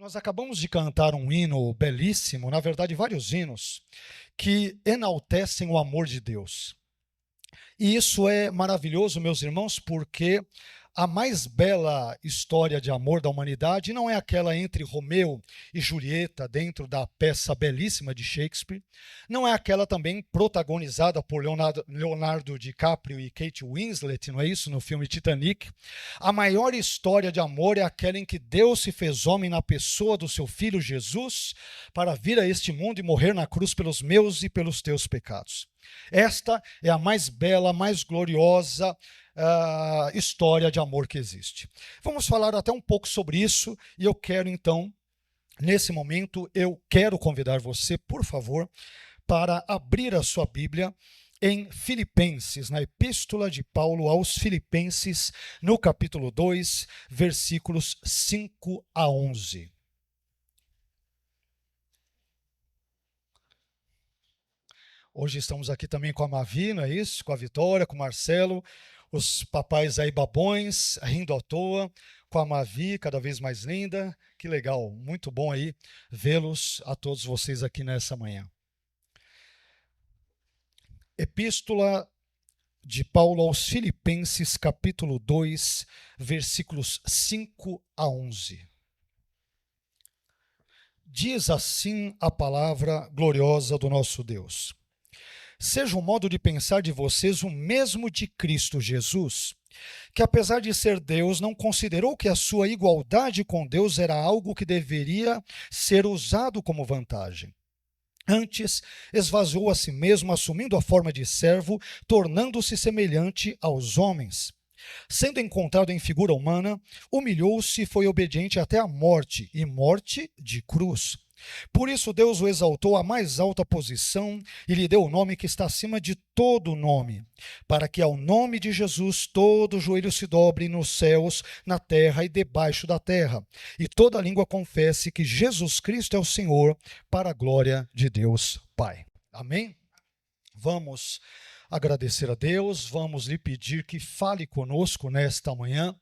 Nós acabamos de cantar um hino belíssimo, na verdade, vários hinos, que enaltecem o amor de Deus. E isso é maravilhoso, meus irmãos, porque a mais bela história de amor da humanidade não é aquela entre Romeu e Julieta, dentro da peça belíssima de Shakespeare, não é aquela também protagonizada por Leonardo DiCaprio e Kate Winslet, não é isso, no filme Titanic. A maior história de amor é aquela em que Deus se fez homem na pessoa do seu Filho Jesus para vir a este mundo e morrer na cruz pelos meus e pelos teus pecados. Esta é a mais bela, mais gloriosa história de amor que existe. Vamos falar até um pouco sobre isso e eu quero então, nesse momento, eu quero convidar você, por favor, para abrir a sua Bíblia em Filipenses, na Epístola de Paulo aos Filipenses, no capítulo 2, versículos 5 a 11. Hoje estamos aqui também com a Mavi, não é isso? Com a Vitória, com o Marcelo, os papais aí babões, rindo à toa, com a Mavi, cada vez mais linda. Que legal, muito bom aí vê-los a todos vocês aqui nessa manhã. Epístola de Paulo aos Filipenses, capítulo 2, versículos 5 a 11. Diz assim a palavra gloriosa do nosso Deus. Seja o modo de pensar de vocês o mesmo de Cristo Jesus, que apesar de ser Deus, não considerou que a sua igualdade com Deus era algo que deveria ser usado como vantagem. Antes, esvaziou a si mesmo, assumindo a forma de servo, tornando-se semelhante aos homens. Sendo encontrado em figura humana, humilhou-se e foi obediente até a morte, e morte de cruz. Por isso Deus o exaltou à mais alta posição e lhe deu o nome que está acima de todo nome, para que ao nome de Jesus todo joelho se dobre nos céus, na terra e debaixo da terra, e toda língua confesse que Jesus Cristo é o Senhor, para a glória de Deus Pai. Amém? Vamos agradecer a Deus, vamos lhe pedir que fale conosco nesta manhã,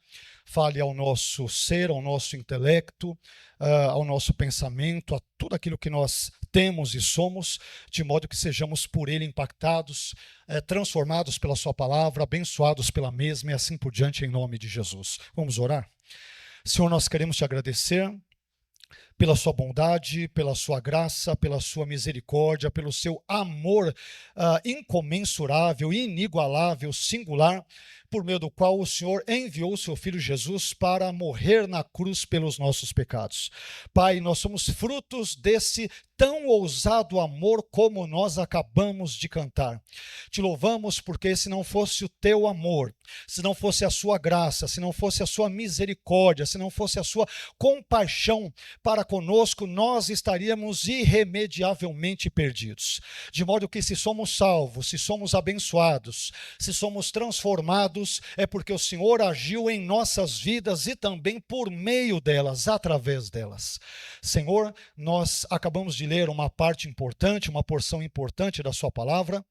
fale ao nosso ser, ao nosso intelecto, ao nosso pensamento, a tudo aquilo que nós temos e somos, de modo que sejamos por Ele impactados, transformados pela Sua palavra, abençoados pela mesma e assim por diante, em nome de Jesus. Vamos orar? Senhor, nós queremos te agradecer pela sua bondade, pela sua graça, pela sua misericórdia, pelo seu amor incomensurável, inigualável, singular, por meio do qual o Senhor enviou o seu Filho Jesus para morrer na cruz pelos nossos pecados. Pai, nós somos frutos desse tão ousado amor como nós acabamos de cantar. Te louvamos porque se não fosse o teu amor, se não fosse a sua graça, se não fosse a sua misericórdia, se não fosse a sua compaixão para conosco, nós estaríamos irremediavelmente perdidos. De modo que se somos salvos, se somos abençoados, se somos transformados, é porque o Senhor agiu em nossas vidas e também por meio delas, através delas. Senhor, nós acabamos de ler uma parte importante, uma porção importante da sua palavra,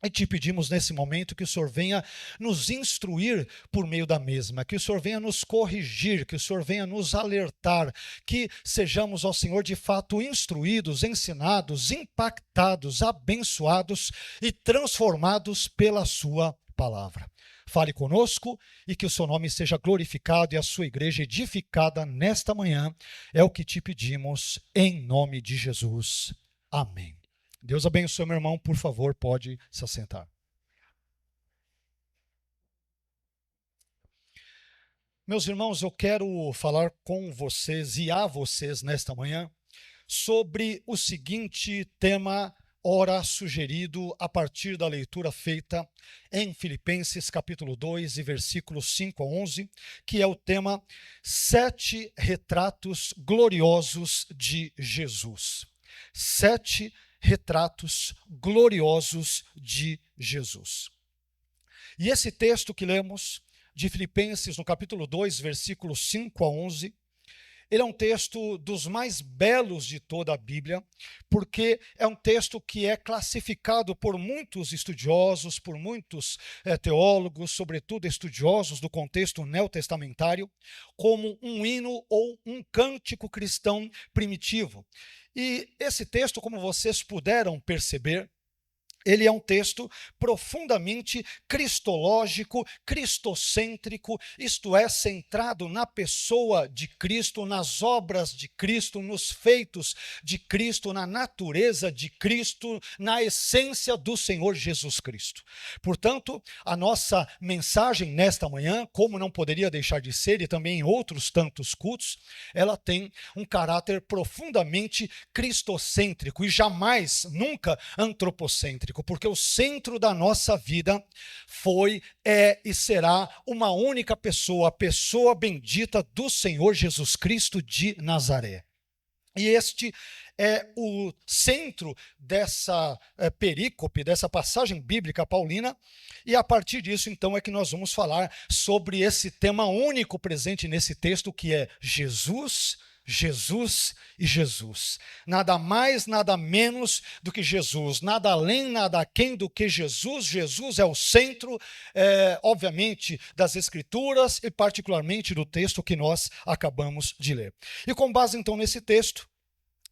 e te pedimos nesse momento que o Senhor venha nos instruir por meio da mesma, que o Senhor venha nos corrigir, que o Senhor venha nos alertar, que sejamos, ó Senhor, de fato instruídos, ensinados, impactados, abençoados e transformados pela sua palavra. Fale conosco e que o seu nome seja glorificado e a sua igreja edificada nesta manhã. É o que te pedimos em nome de Jesus. Amém. Deus abençoe, meu irmão. Por favor, pode se assentar. Meus irmãos, eu quero falar com vocês e a vocês nesta manhã sobre o seguinte tema, ora sugerido a partir da leitura feita em Filipenses capítulo 2 e versículos 5 a 11, que é o tema 7 retratos gloriosos de Jesus. 7 retratos gloriosos de Jesus. E esse texto que lemos de Filipenses no capítulo 2, versículos 5 a 11, ele é um texto dos mais belos de toda a Bíblia, porque é um texto que é classificado por muitos estudiosos, por muitos teólogos, sobretudo estudiosos do contexto neotestamentário, como um hino ou um cântico cristão primitivo. E esse texto, como vocês puderam perceber, ele é um texto profundamente cristológico, cristocêntrico, isto é, centrado na pessoa de Cristo, nas obras de Cristo, nos feitos de Cristo, na natureza de Cristo, na essência do Senhor Jesus Cristo. Portanto, a nossa mensagem nesta manhã, como não poderia deixar de ser, e também em outros tantos cultos, ela tem um caráter profundamente cristocêntrico e jamais, nunca antropocêntrico. Porque o centro da nossa vida foi, é e será uma única pessoa, a pessoa bendita do Senhor Jesus Cristo de Nazaré. E este é o centro dessa perícope, dessa passagem bíblica paulina, e a partir disso, então, é que nós vamos falar sobre esse tema único presente nesse texto, que é Jesus, Jesus e Jesus. Nada mais, nada menos do que Jesus. Nada além, nada aquém do que Jesus. Jesus é o centro, obviamente, das Escrituras e particularmente do texto que nós acabamos de ler. E com base, então, nesse texto,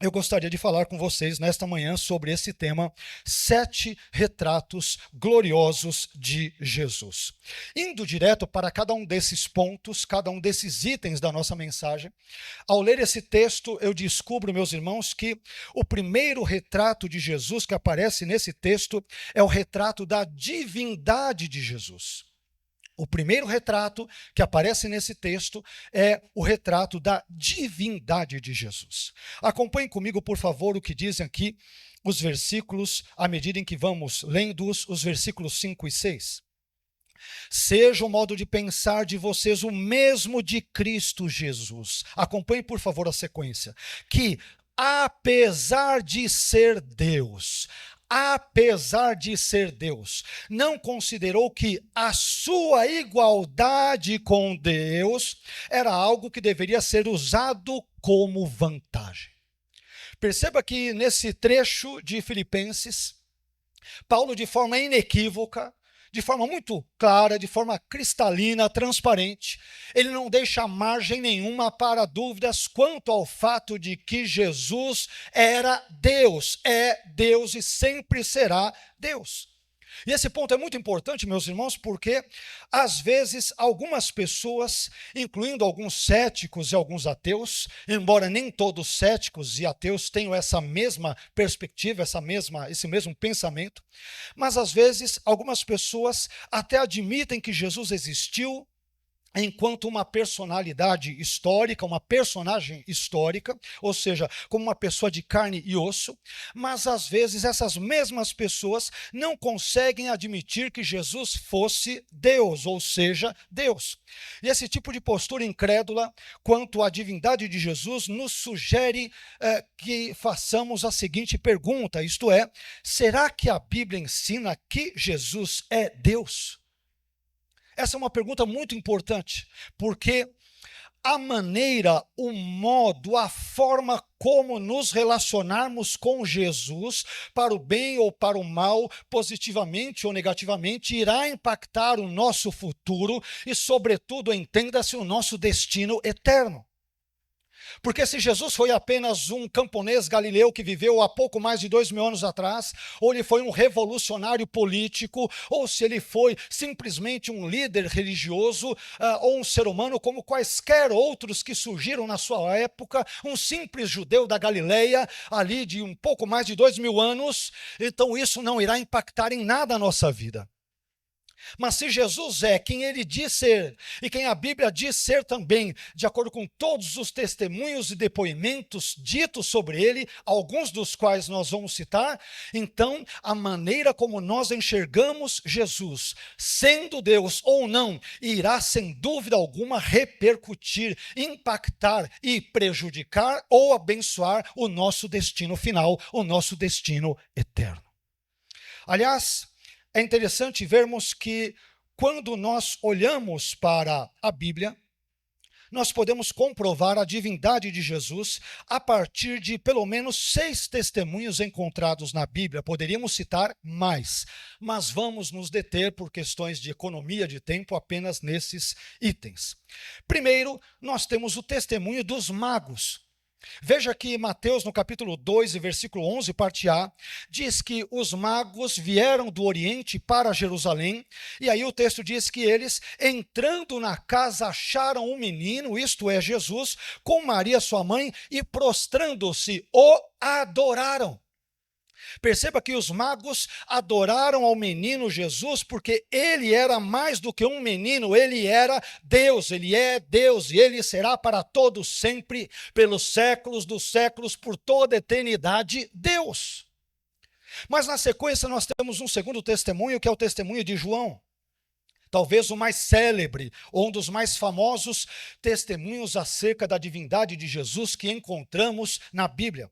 eu gostaria de falar com vocês nesta manhã sobre esse tema, 7 retratos gloriosos de Jesus. Indo direto para cada um desses pontos, cada um desses itens da nossa mensagem, ao ler esse texto, eu descubro, meus irmãos, que o primeiro retrato de Jesus que aparece nesse texto é o retrato da divindade de Jesus. O primeiro retrato que aparece nesse texto é o retrato da divindade de Jesus. Acompanhem comigo, por favor, o que dizem aqui os versículos, à medida em que vamos lendo os versículos 5 e 6. Seja o modo de pensar de vocês o mesmo de Cristo Jesus. Acompanhem, por favor, a sequência. Que, apesar de ser Deus, não considerou que a sua igualdade com Deus era algo que deveria ser usado como vantagem. Perceba que nesse trecho de Filipenses, Paulo, de forma inequívoca, de forma muito clara, de forma cristalina, transparente, ele não deixa margem nenhuma para dúvidas quanto ao fato de que Jesus era Deus, é Deus e sempre será Deus. E esse ponto é muito importante, meus irmãos, porque às vezes algumas pessoas, incluindo alguns céticos e alguns ateus, embora nem todos céticos e ateus tenham essa mesma perspectiva, esse mesmo pensamento, mas às vezes algumas pessoas até admitem que Jesus existiu enquanto uma personalidade histórica, uma personagem histórica, ou seja, como uma pessoa de carne e osso, mas às vezes essas mesmas pessoas não conseguem admitir que Jesus fosse Deus, ou seja, Deus. E esse tipo de postura incrédula quanto à divindade de Jesus nos sugere que façamos a seguinte pergunta, isto é, será que a Bíblia ensina que Jesus é Deus? Essa é uma pergunta muito importante, porque a maneira, o modo, a forma como nos relacionarmos com Jesus, para o bem ou para o mal, positivamente ou negativamente, irá impactar o nosso futuro e, sobretudo, entenda-se, o nosso destino eterno. Porque se Jesus foi apenas um camponês galileu que viveu há pouco mais de 2000 anos atrás, ou ele foi um revolucionário político, ou se ele foi simplesmente um líder religioso, ou um ser humano como quaisquer outros que surgiram na sua época, um simples judeu da Galileia, ali de um pouco mais de 2000 anos, então isso não irá impactar em nada a nossa vida. Mas se Jesus é quem ele diz ser, e quem a Bíblia diz ser também, de acordo com todos os testemunhos e depoimentos ditos sobre ele, alguns dos quais nós vamos citar, então a maneira como nós enxergamos Jesus, sendo Deus ou não, irá sem dúvida alguma repercutir, impactar e prejudicar ou abençoar o nosso destino final, o nosso destino eterno. Aliás, é interessante vermos que quando nós olhamos para a Bíblia, nós podemos comprovar a divindade de Jesus a partir de pelo menos 6 testemunhos encontrados na Bíblia. Poderíamos citar mais, mas vamos nos deter por questões de economia de tempo apenas nesses itens. Primeiro, nós temos o testemunho dos magos. Veja que Mateus, no capítulo 2, versículo 11, parte A, diz que os magos vieram do Oriente para Jerusalém, e aí o texto diz que eles, entrando na casa, acharam um menino, isto é, Jesus, com Maria, sua mãe, e prostrando-se, o adoraram. Perceba que os magos adoraram ao menino Jesus porque ele era mais do que um menino, ele era Deus, ele é Deus e ele será para todos sempre, pelos séculos dos séculos, por toda a eternidade, Deus. Mas na sequência nós temos um segundo testemunho, que é o testemunho de João. Talvez o mais célebre, ou um dos mais famosos testemunhos acerca da divindade de Jesus que encontramos na Bíblia.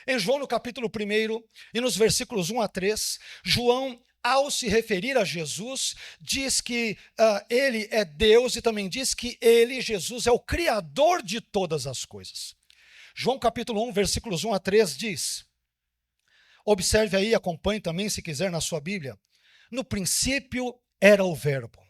Em João, no capítulo 1, e nos versículos 1 a 3, João, ao se referir a Jesus, diz que ele é Deus e também diz que ele, Jesus, é o Criador de todas as coisas. João, capítulo 1, versículos 1 a 3 diz, observe aí, acompanhe também se quiser na sua Bíblia, no princípio era o Verbo,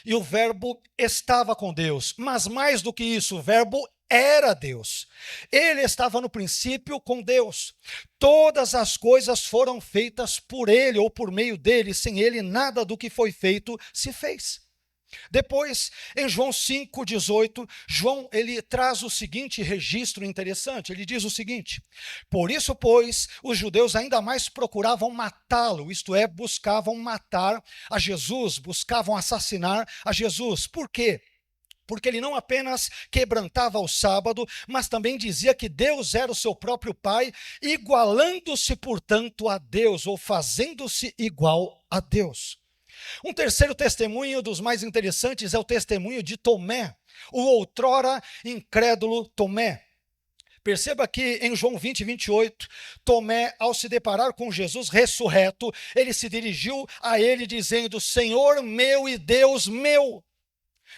e o Verbo estava com Deus, mas mais do que isso, o Verbo era Deus. Ele estava no princípio com Deus. Todas as coisas foram feitas por ele ou por meio dele. Sem ele, nada do que foi feito se fez. Depois, em João 5,18, João ele traz o seguinte registro interessante. Ele diz o seguinte: por isso, pois, os judeus ainda mais procuravam matá-lo, isto é, buscavam matar a Jesus, buscavam assassinar a Jesus. Por quê? Porque ele não apenas quebrantava o sábado, mas também dizia que Deus era o seu próprio Pai, igualando-se, portanto, a Deus, ou fazendo-se igual a Deus. Um terceiro testemunho dos mais interessantes é o testemunho de Tomé, o outrora incrédulo Tomé. Perceba que em João 20, 28, Tomé, ao se deparar com Jesus ressurreto, ele se dirigiu a ele dizendo: Senhor meu e Deus meu.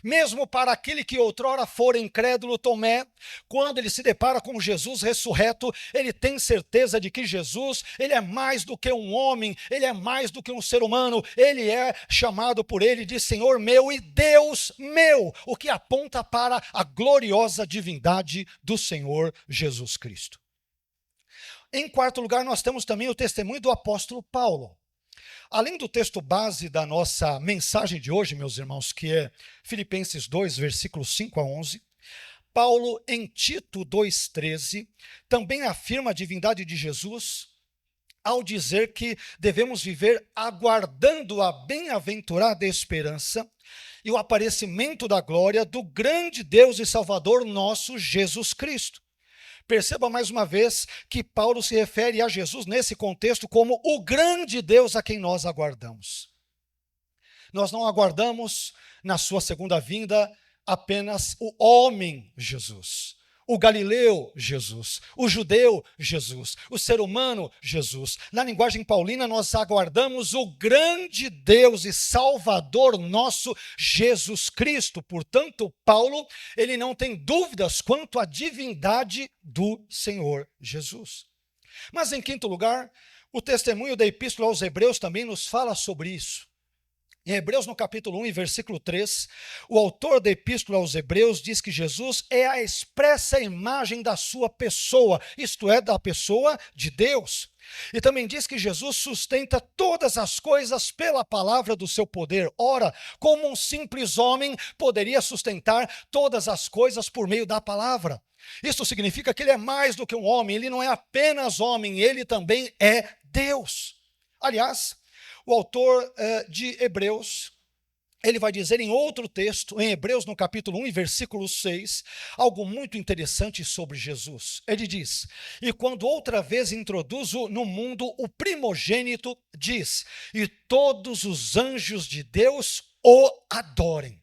Mesmo para aquele que outrora fora incrédulo, Tomé, quando ele se depara com Jesus ressurreto, ele tem certeza de que Jesus, ele é mais do que um homem, ele é mais do que um ser humano, ele é chamado por ele de Senhor meu e Deus meu, o que aponta para a gloriosa divindade do Senhor Jesus Cristo. Em quarto lugar, nós temos também o testemunho do apóstolo Paulo. Além do texto base da nossa mensagem de hoje, meus irmãos, que é Filipenses 2, versículos 5 a 11, Paulo, em Tito 2,13, também afirma a divindade de Jesus ao dizer que devemos viver aguardando a bem-aventurada esperança e o aparecimento da glória do grande Deus e Salvador nosso Jesus Cristo. Perceba mais uma vez que Paulo se refere a Jesus nesse contexto como o grande Deus a quem nós aguardamos. Nós não aguardamos na sua segunda vinda apenas o homem Jesus, o galileu Jesus, o judeu Jesus, o ser humano Jesus. Na linguagem paulina nós aguardamos o grande Deus e Salvador nosso Jesus Cristo. Portanto, Paulo, ele não tem dúvidas quanto à divindade do Senhor Jesus. Mas em quinto lugar, o testemunho da Epístola aos Hebreus também nos fala sobre isso. Em Hebreus, no capítulo 1, versículo 3, o autor da Epístola aos Hebreus diz que Jesus é a expressa imagem da sua pessoa, isto é, da pessoa de Deus. E também diz que Jesus sustenta todas as coisas pela palavra do seu poder. Ora, como um simples homem poderia sustentar todas as coisas por meio da palavra? Isso significa que ele é mais do que um homem, ele não é apenas homem, ele também é Deus. Aliás, o autor de Hebreus, ele vai dizer em outro texto, em Hebreus no capítulo 1, versículo 6, algo muito interessante sobre Jesus. Ele diz: e quando outra vez introduzo no mundo o primogênito, diz, e todos os anjos de Deus o adorem.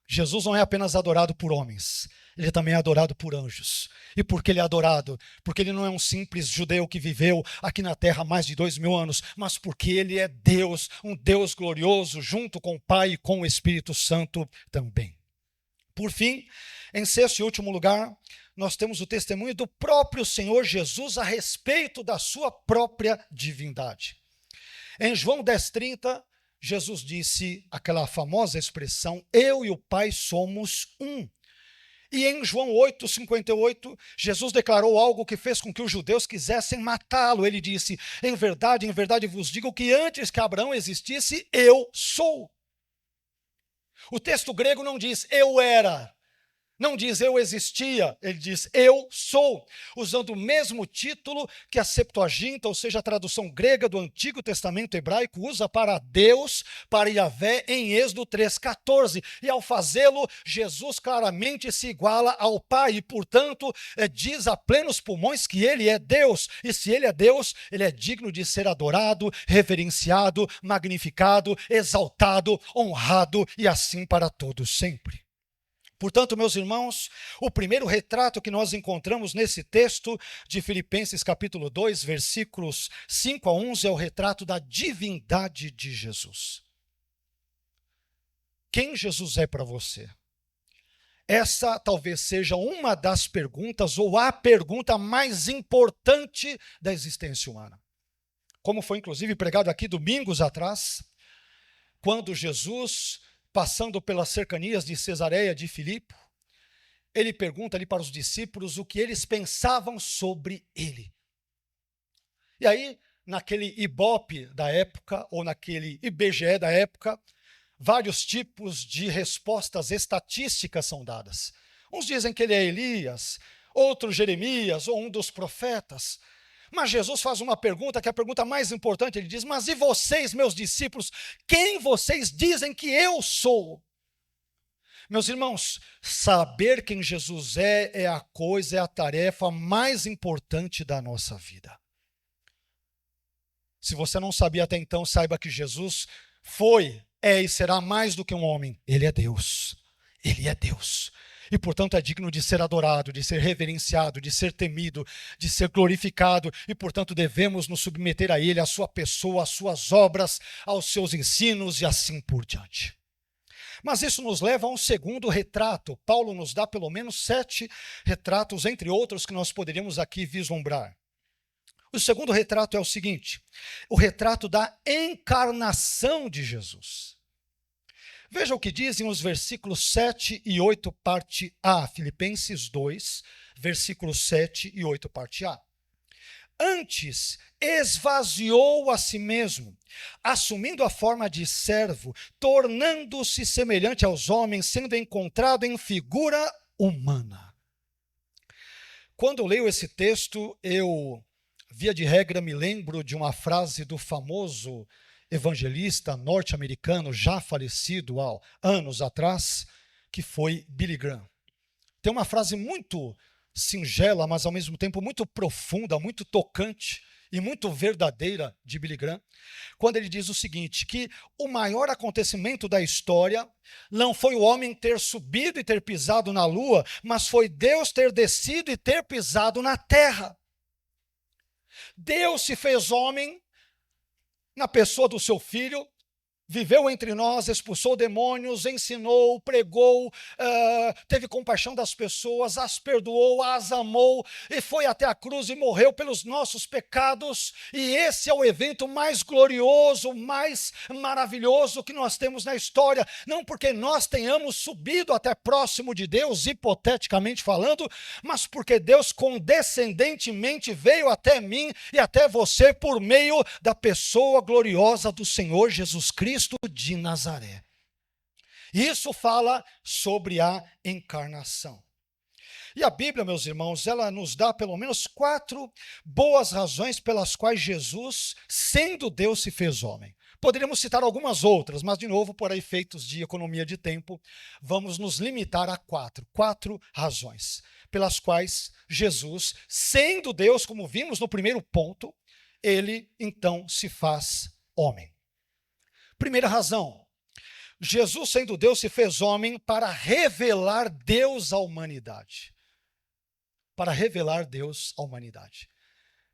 Jesus não é apenas adorado por homens, ele também é adorado por anjos. E por que ele é adorado? Porque ele não é um simples judeu que viveu aqui na terra há mais de 2000 anos, mas porque ele é Deus, um Deus glorioso, junto com o Pai e com o Espírito Santo também. Por fim, Em sexto e último lugar, nós temos o testemunho do próprio Senhor Jesus a respeito da sua própria divindade. Em João 10,30, Jesus disse aquela famosa expressão: eu e o Pai somos um. E em João 8,58, Jesus declarou algo que fez com que os judeus quisessem matá-lo. Ele disse: em verdade vos digo que antes que Abraão existisse, eu sou. O texto grego não diz eu era, não diz eu existia, ele diz eu sou, usando o mesmo título que a Septuaginta, ou seja, a tradução grega do Antigo Testamento hebraico, usa para Deus, para Yahvé, em Êxodo 3,14. E ao fazê-lo, Jesus claramente se iguala ao Pai e, portanto, diz a plenos pulmões que ele é Deus. E se ele é Deus, ele é digno de ser adorado, reverenciado, magnificado, exaltado, honrado e assim para todos sempre. Portanto, meus irmãos, o primeiro retrato que nós encontramos nesse texto de Filipenses capítulo 2, versículos 5 a 11, é o retrato da divindade de Jesus. Quem Jesus é para você? Essa talvez seja uma das perguntas, ou a pergunta mais importante da existência humana. Como foi inclusive pregado aqui domingos atrás, quando Jesus, passando pelas cercanias de Cesareia de Filipe, ele pergunta ali para os discípulos o que eles pensavam sobre ele. E aí, naquele Ibope da época, ou naquele IBGE da época, vários tipos de respostas estatísticas são dadas. Uns dizem que ele é Elias, outros Jeremias, ou um dos profetas. Mas Jesus faz uma pergunta, que é a pergunta mais importante. Ele diz: mas e vocês, meus discípulos, quem vocês dizem que eu sou? Meus irmãos, saber quem Jesus é a coisa, é a tarefa mais importante da nossa vida. Se você não sabia até então, saiba que Jesus foi, é e será mais do que um homem. Ele é Deus. Ele é Deus. E, portanto, é digno de ser adorado, de ser reverenciado, de ser temido, de ser glorificado. E, portanto, devemos nos submeter a Ele, à sua pessoa, às suas obras, aos seus ensinos e assim por diante. Mas isso nos leva a um segundo retrato. Paulo nos dá pelo menos 7 retratos, entre outros, que nós poderíamos aqui vislumbrar. O segundo retrato é o seguinte: o retrato da encarnação de Jesus. Veja o que dizem os versículos 7 e 8, parte A, Filipenses 2, versículos 7 e 8, parte A. Antes, esvaziou a si mesmo, assumindo a forma de servo, tornando-se semelhante aos homens, sendo encontrado em figura humana. Quando eu leio esse texto, eu, via de regra, me lembro de uma frase do famoso evangelista norte-americano, já falecido há anos atrás, que foi Billy Graham. Tem uma frase muito singela, mas ao mesmo tempo muito profunda, muito tocante e muito verdadeira de Billy Graham, quando ele diz o seguinte, que o maior acontecimento da história não foi o homem ter subido e ter pisado na lua, mas foi Deus ter descido e ter pisado na terra. Deus se fez homem na pessoa do seu filho, viveu entre nós, expulsou demônios, ensinou, pregou, teve compaixão das pessoas, as perdoou, as amou e foi até a cruz e morreu pelos nossos pecados. E esse é o evento mais glorioso, mais maravilhoso que nós temos na história. Não porque nós tenhamos subido até próximo de Deus, hipoteticamente falando, mas porque Deus condescendentemente veio até mim e até você por meio da pessoa gloriosa do Senhor Jesus Cristo de Nazaré. Isso fala sobre a encarnação. E a Bíblia, meus irmãos, ela nos dá pelo menos 4 boas razões pelas quais Jesus, sendo Deus, se fez homem. Poderíamos citar algumas outras, mas de novo, por efeitos de economia de tempo, vamos nos limitar a 4 razões pelas quais Jesus, sendo Deus, como vimos no primeiro ponto, ele então se faz homem. Primeira razão, Jesus, sendo Deus, se fez homem para revelar Deus à humanidade. Para revelar Deus à humanidade.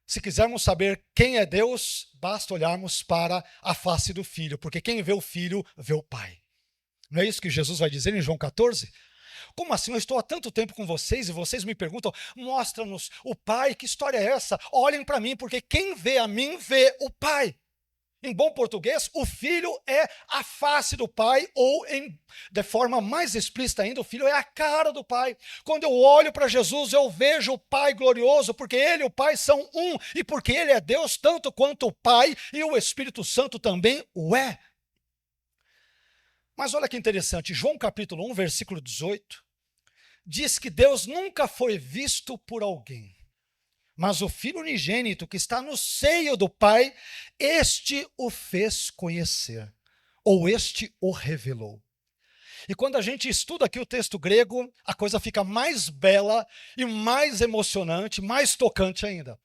Se quisermos saber quem é Deus, basta olharmos para a face do Filho, porque quem vê o Filho, vê o Pai. Não é isso que Jesus vai dizer em João 14? Como assim? Eu estou há tanto tempo com vocês e vocês me perguntam, mostra-nos o Pai, que história é essa? Olhem para mim, porque quem vê a mim vê o Pai. Em bom português, o Filho é a face do Pai, ou de forma mais explícita ainda, o Filho é a cara do Pai. Quando eu olho para Jesus, eu vejo o Pai glorioso, porque Ele e o Pai são um, e porque Ele é Deus tanto quanto o Pai, e o Espírito Santo também o é. Mas olha que interessante, João capítulo 1, versículo 18, diz que Deus nunca foi visto por alguém. Mas o Filho unigênito que está no seio do Pai, este o fez conhecer, ou este o revelou. E quando a gente estuda aqui o texto grego, a coisa fica mais bela e mais emocionante, mais tocante ainda.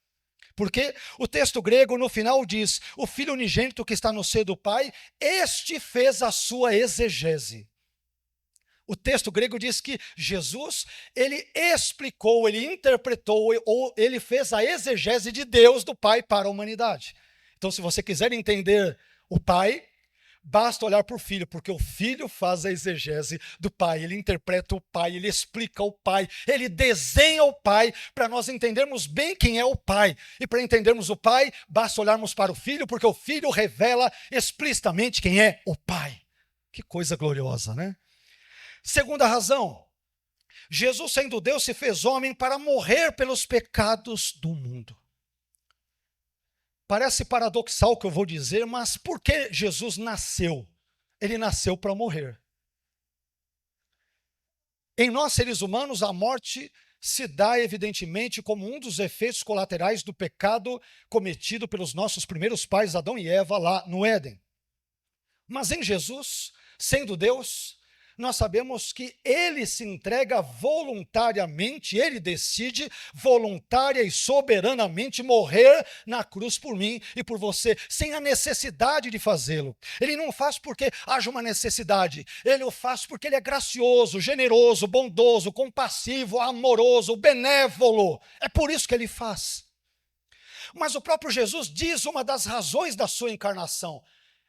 Porque o texto grego no final diz, o Filho unigênito que está no seio do Pai, este fez a sua exegese. O texto grego diz que Jesus, ele explicou, ele interpretou, ou ele fez a exegese de Deus, do Pai, para a humanidade. Então, se você quiser entender o Pai, basta olhar para o Filho, porque o Filho faz a exegese do Pai, ele interpreta o Pai, ele explica o Pai, ele desenha o Pai, para nós entendermos bem quem é o Pai. E para entendermos o Pai, basta olharmos para o Filho, porque o Filho revela explicitamente quem é o Pai. Que coisa gloriosa, né? Segunda razão, Jesus, sendo Deus, se fez homem para morrer pelos pecados do mundo. Parece paradoxal o que eu vou dizer, mas por que Jesus nasceu? Ele nasceu para morrer. Em nós, seres humanos, a morte se dá evidentemente como um dos efeitos colaterais do pecado cometido pelos nossos primeiros pais, Adão e Eva, lá no Éden. Mas em Jesus, sendo Deus, nós sabemos que ele se entrega voluntariamente, ele decide voluntária e soberanamente morrer na cruz por mim e por você, sem a necessidade de fazê-lo. Ele não faz porque haja uma necessidade, ele o faz porque ele é gracioso, generoso, bondoso, compassivo, amoroso, benévolo. É por isso que ele faz. Mas o próprio Jesus diz uma das razões da sua encarnação.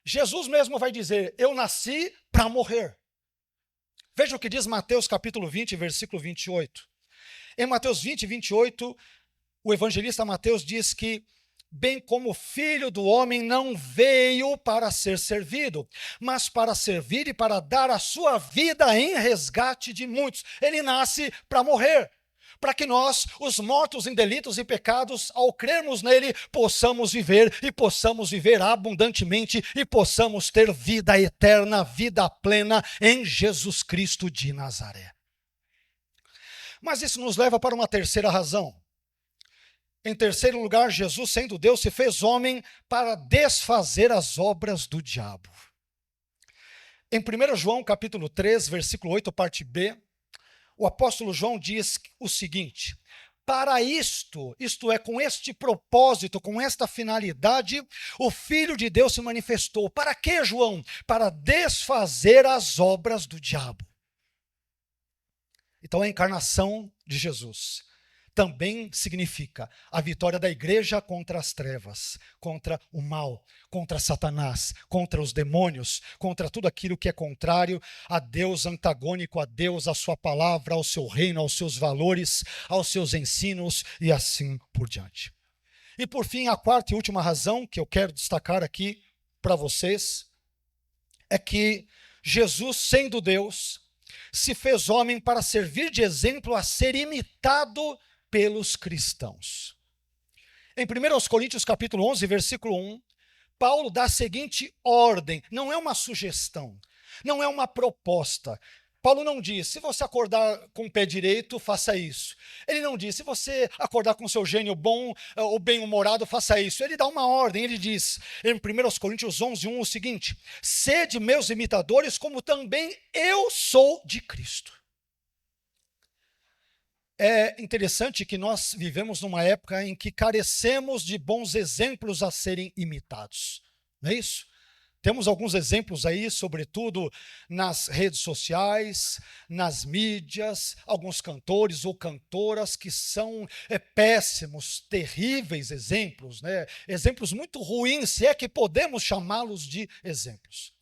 Jesus mesmo vai dizer, eu nasci para morrer. Veja o que diz Mateus capítulo 20, versículo 28. Em Mateus 20, 28, o evangelista Mateus diz que, bem como o Filho do Homem não veio para ser servido, mas para servir e para dar a sua vida em resgate de muitos. Ele nasce para morrer, para que nós, os mortos em delitos e pecados, ao crermos nele, possamos viver e possamos viver abundantemente e possamos ter vida eterna, vida plena em Jesus Cristo de Nazaré. Mas isso nos leva para uma terceira razão. Em terceiro lugar, Jesus, sendo Deus, se fez homem para desfazer as obras do diabo. Em 1 João capítulo 3, versículo 8, parte B, o apóstolo João diz o seguinte, para isto é, com este propósito, com esta finalidade, o Filho de Deus se manifestou. Para quê, João? Para desfazer as obras do diabo. Então a encarnação de Jesus também significa a vitória da igreja contra as trevas, contra o mal, contra Satanás, contra os demônios, contra tudo aquilo que é contrário a Deus, antagônico a Deus, a sua palavra, ao seu reino, aos seus valores, aos seus ensinos e assim por diante. E por fim, a quarta e última razão que eu quero destacar aqui para vocês é que Jesus, sendo Deus, se fez homem para servir de exemplo a ser imitado pelos cristãos. Em 1 Coríntios capítulo 11, versículo 1, Paulo dá a seguinte ordem, não é uma sugestão, não é uma proposta. Paulo não diz, se você acordar com o pé direito, faça isso. Ele não diz, se você acordar com seu gênio bom ou bem-humorado, faça isso. Ele dá uma ordem, ele diz, em 1 Coríntios 11, 1, o seguinte, sede meus imitadores, como também eu sou de Cristo. É interessante que nós vivemos numa época em que carecemos de bons exemplos a serem imitados, não é isso? Temos alguns exemplos aí, sobretudo nas redes sociais, nas mídias, alguns cantores ou cantoras que são péssimos, terríveis exemplos, né? Exemplos muito ruins, se é que podemos chamá-los de exemplos.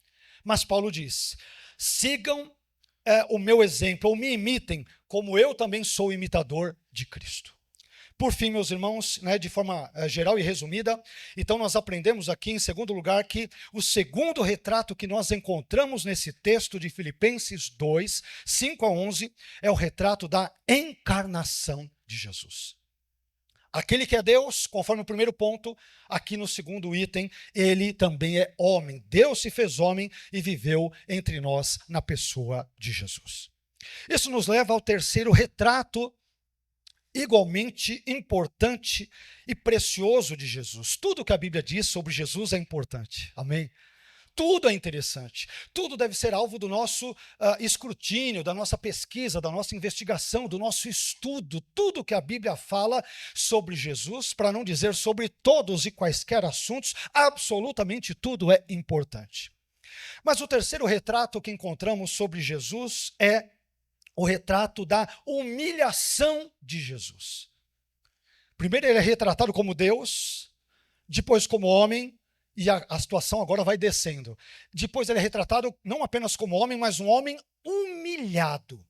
Mas Paulo diz, sigam o meu exemplo, ou me imitem, como eu também sou imitador de Cristo. Por fim, meus irmãos, de forma geral e resumida, então nós aprendemos aqui, em segundo lugar, que o segundo retrato que nós encontramos nesse texto de Filipenses 2, 5 a 11, é o retrato da encarnação de Jesus. Aquele que é Deus, conforme o primeiro ponto, aqui no segundo item, ele também é homem. Deus se fez homem e viveu entre nós na pessoa de Jesus. Isso nos leva ao terceiro retrato, igualmente importante e precioso de Jesus. Tudo que a Bíblia diz sobre Jesus é importante. Amém? Tudo é interessante. Tudo deve ser alvo do nosso escrutínio, da nossa pesquisa, da nossa investigação, do nosso estudo. Tudo que a Bíblia fala sobre Jesus, para não dizer sobre todos e quaisquer assuntos, absolutamente tudo é importante. Mas o terceiro retrato que encontramos sobre Jesus é o retrato da humilhação de Jesus. Primeiro ele é retratado como Deus, depois como homem, e a situação agora vai descendo. Depois ele é retratado não apenas como homem, mas um homem humilhado.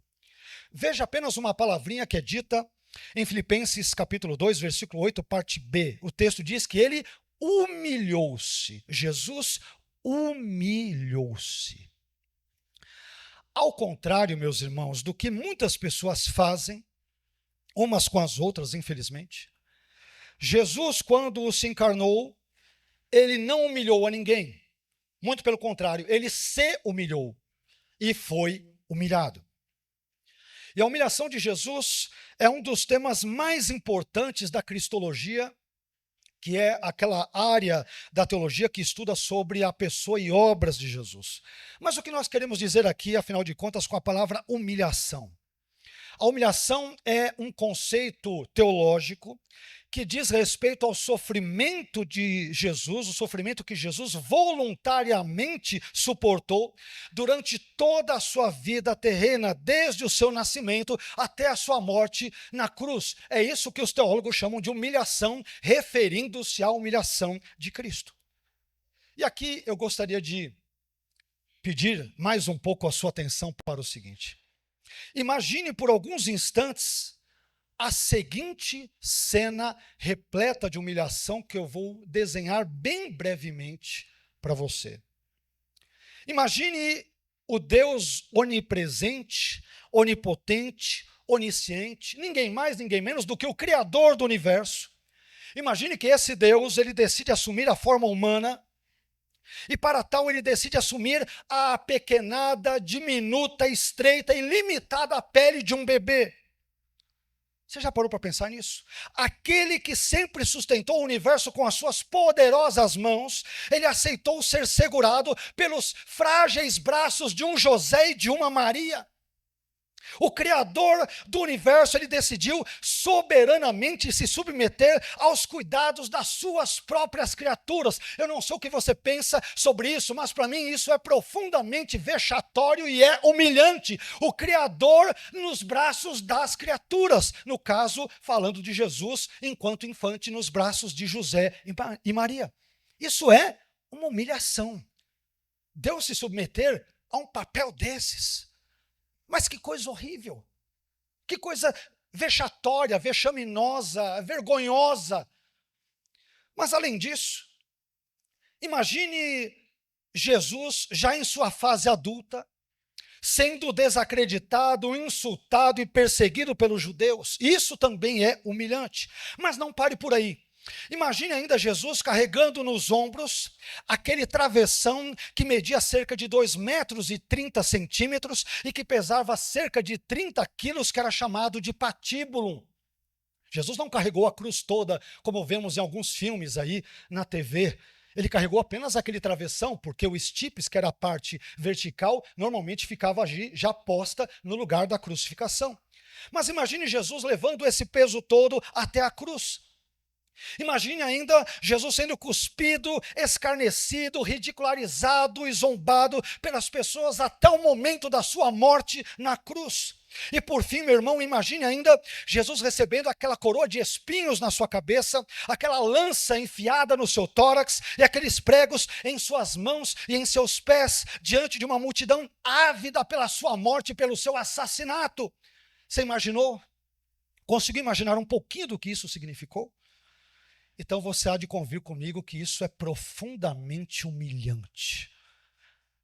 Veja apenas uma palavrinha que é dita em Filipenses capítulo 2, versículo 8, parte B. O texto diz que ele humilhou-se. Jesus humilhou-se. Ao contrário, meus irmãos, do que muitas pessoas fazem, umas com as outras, infelizmente, Jesus, quando se encarnou, ele não humilhou a ninguém. Muito pelo contrário, ele se humilhou e foi humilhado. E a humilhação de Jesus é um dos temas mais importantes da cristologia, que é aquela área da teologia que estuda sobre a pessoa e obras de Jesus. Mas o que nós queremos dizer aqui, afinal de contas, com a palavra humilhação? A humilhação é um conceito teológico que diz respeito ao sofrimento de Jesus, o sofrimento que Jesus voluntariamente suportou durante toda a sua vida terrena, desde o seu nascimento até a sua morte na cruz. É isso que os teólogos chamam de humilhação, referindo-se à humilhação de Cristo. E aqui eu gostaria de pedir mais um pouco a sua atenção para o seguinte. Imagine por alguns instantes a seguinte cena repleta de humilhação que eu vou desenhar bem brevemente para você. Imagine o Deus onipresente, onipotente, onisciente, ninguém mais, ninguém menos do que o Criador do universo. Imagine que esse Deus, ele decide assumir a forma humana, e para tal ele decide assumir a apequenada, diminuta, estreita e limitada pele de um bebê. Você já parou para pensar nisso? Aquele que sempre sustentou o universo com as suas poderosas mãos, ele aceitou ser segurado pelos frágeis braços de um José e de uma Maria. O Criador do universo, ele decidiu soberanamente se submeter aos cuidados das suas próprias criaturas. Eu não sei o que você pensa sobre isso, mas para mim isso é profundamente vexatório e é humilhante. O Criador nos braços das criaturas. No caso, falando de Jesus, enquanto infante nos braços de José e Maria. Isso é uma humilhação. Deus se submeter a um papel desses. Mas que coisa horrível, que coisa vexatória, vexaminosa, vergonhosa. Mas além disso, imagine Jesus já em sua fase adulta, sendo desacreditado, insultado e perseguido pelos judeus. Isso também é humilhante. Mas não pare por aí. Imagine ainda Jesus carregando nos ombros aquele travessão que media cerca de 2,30 metros e que pesava cerca de 30 quilos, que era chamado de patíbulo. Jesus não carregou a cruz toda, como vemos em alguns filmes aí na TV. Ele carregou apenas aquele travessão, porque o stipes, que era a parte vertical, normalmente ficava já posta no lugar da crucificação. Mas imagine Jesus levando esse peso todo até a cruz. Imagine ainda Jesus sendo cuspido, escarnecido, ridicularizado e zombado pelas pessoas até o momento da sua morte na cruz. E por fim, meu irmão, imagine ainda Jesus recebendo aquela coroa de espinhos na sua cabeça, aquela lança enfiada no seu tórax e aqueles pregos em suas mãos e em seus pés, diante de uma multidão ávida pela sua morte e pelo seu assassinato. Você imaginou? Conseguiu imaginar um pouquinho do que isso significou? Então você há de convir comigo que isso é profundamente humilhante.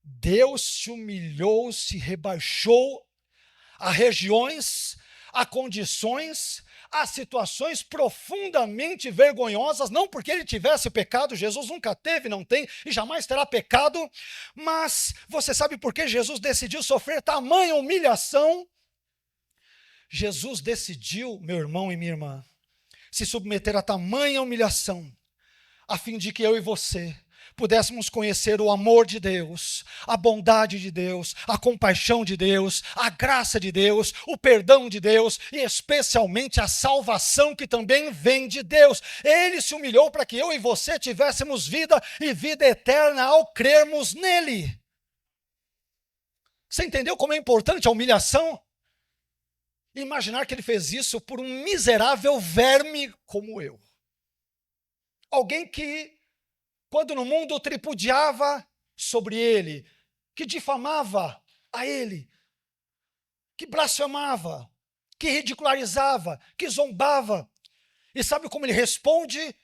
Deus se humilhou, se rebaixou a regiões, a condições, a situações profundamente vergonhosas, não porque ele tivesse pecado, Jesus nunca teve, não tem e jamais terá pecado, mas você sabe por que Jesus decidiu sofrer tamanha humilhação? Jesus decidiu, meu irmão e minha irmã, se submeter a tamanha humilhação, a fim de que eu e você pudéssemos conhecer o amor de Deus, a bondade de Deus, a compaixão de Deus, a graça de Deus, o perdão de Deus e especialmente a salvação que também vem de Deus. Ele se humilhou para que eu e você tivéssemos vida e vida eterna ao crermos nele. Você entendeu como é importante a humilhação? Imaginar que ele fez isso por um miserável verme como eu. Alguém que, quando no mundo tripudiava sobre ele, que difamava a ele, que blasfemava, que ridicularizava, que zombava. E sabe como ele responde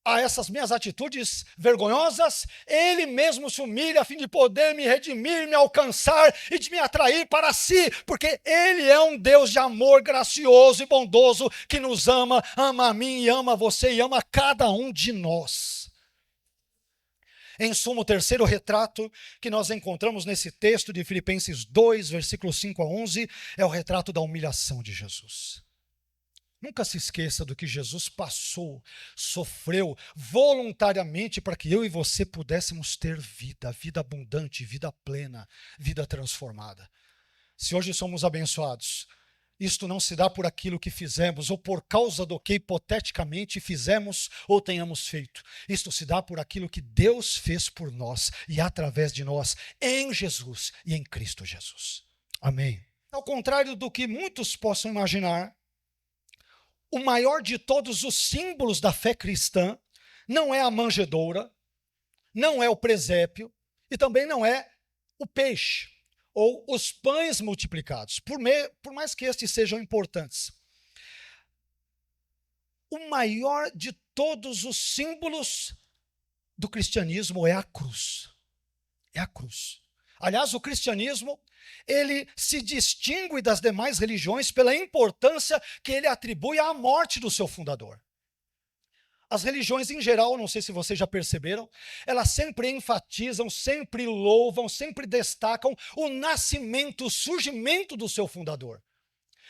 a essas minhas atitudes vergonhosas? Ele mesmo se humilha a fim de poder me redimir, me alcançar e de me atrair para si, porque ele é um Deus de amor gracioso e bondoso que nos ama, ama a mim e ama você e ama cada um de nós. Em suma, o terceiro retrato que nós encontramos nesse texto de Filipenses 2, versículos 5 a 11, é o retrato da humilhação de Jesus. Nunca se esqueça do que Jesus passou, sofreu voluntariamente para que eu e você pudéssemos ter vida, vida abundante, vida plena, vida transformada. Se hoje somos abençoados, isto não se dá por aquilo que fizemos ou por causa do que hipoteticamente fizemos ou tenhamos feito. Isto se dá por aquilo que Deus fez por nós e através de nós em Jesus e em Cristo Jesus. Amém. Ao contrário do que muitos possam imaginar, o maior de todos os símbolos da fé cristã não é a manjedoura, não é o presépio e também não é o peixe ou os pães multiplicados, por mais que estes sejam importantes. O maior de todos os símbolos do cristianismo é a cruz. É a cruz. Aliás, o cristianismo, ele se distingue das demais religiões pela importância que ele atribui à morte do seu fundador. As religiões em geral, não sei se vocês já perceberam, elas sempre enfatizam, sempre louvam, sempre destacam o nascimento, o surgimento do seu fundador.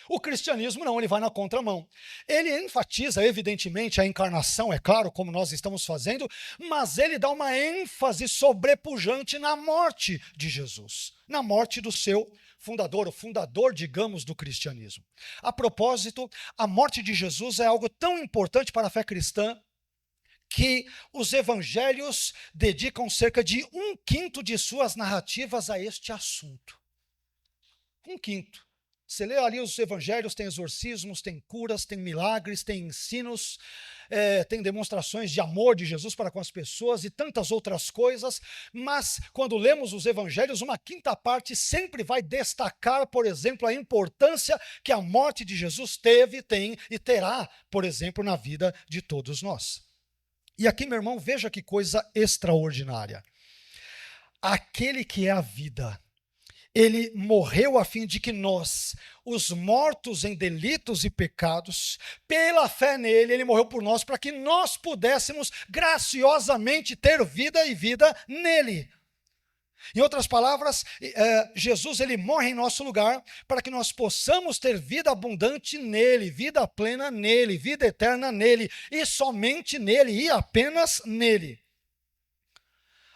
O cristianismo não, ele vai na contramão. Ele enfatiza, evidentemente, a encarnação, é claro, como nós estamos fazendo, mas ele dá uma ênfase sobrepujante na morte de Jesus, na morte do seu fundador, o fundador, digamos, do cristianismo. A propósito, a morte de Jesus é algo tão importante para a fé cristã que os evangelhos dedicam cerca de 1/5 de suas narrativas a este assunto. 1/5. Você lê ali os evangelhos, tem exorcismos, tem curas, tem milagres, tem ensinos, tem demonstrações de amor de Jesus para com as pessoas e tantas outras coisas, mas quando lemos os evangelhos, 1/5 parte sempre vai destacar, por exemplo, a importância que a morte de Jesus teve, tem e terá, por exemplo, na vida de todos nós. E aqui, meu irmão, veja que coisa extraordinária. Aquele que é a vida, ele morreu a fim de que nós, os mortos em delitos e pecados, pela fé nele, ele morreu por nós para que nós pudéssemos graciosamente ter vida e vida nele. Em outras palavras, Jesus ele morre em nosso lugar para que nós possamos ter vida abundante nele, vida plena nele, vida eterna nele, e somente nele, e apenas nele.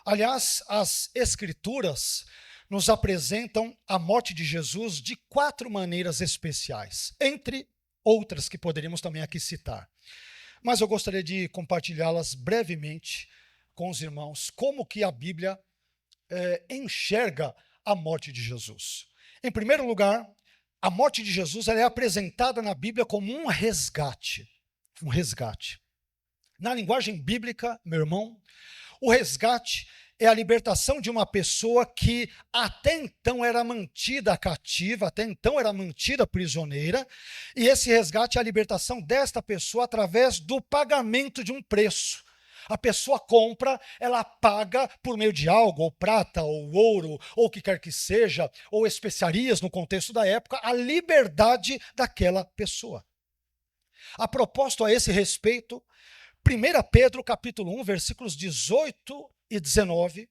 Aliás, as Escrituras nos apresentam a morte de Jesus de 4 maneiras especiais, entre outras que poderíamos também aqui citar. Mas eu gostaria de compartilhá-las brevemente com os irmãos, como que a Bíblia enxerga a morte de Jesus. Em primeiro lugar, A morte de Jesus ela é apresentada na Bíblia como um resgate. Um resgate. Na linguagem bíblica, meu irmão, o resgate é a libertação de uma pessoa que até então era mantida cativa, até então era mantida prisioneira, e esse resgate é a libertação desta pessoa através do pagamento de um preço. A pessoa compra, ela paga por meio de algo, ou prata, ou ouro, ou o que quer que seja, ou especiarias no contexto da época, a liberdade daquela pessoa. A propósito a esse respeito, 1 Pedro capítulo 1, versículos 18 e 19,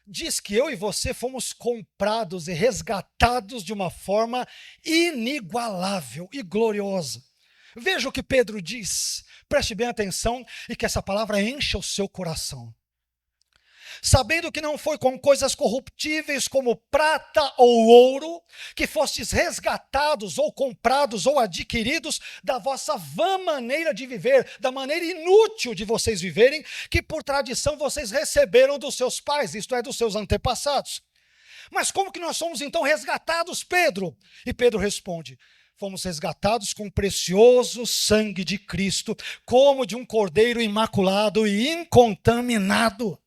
diz que eu e você fomos comprados e resgatados de uma forma inigualável e gloriosa. Veja o que Pedro diz, preste bem atenção e que essa palavra encha o seu coração. Sabendo que não foi com coisas corruptíveis como prata ou ouro, que fostes resgatados ou comprados ou adquiridos da vossa vã maneira de viver, da maneira inútil de vocês viverem, que por tradição vocês receberam dos seus pais, isto é, dos seus antepassados. Mas como que nós somos então resgatados, Pedro? E Pedro responde: fomos resgatados com o precioso sangue de Cristo, como de um cordeiro imaculado e incontaminado.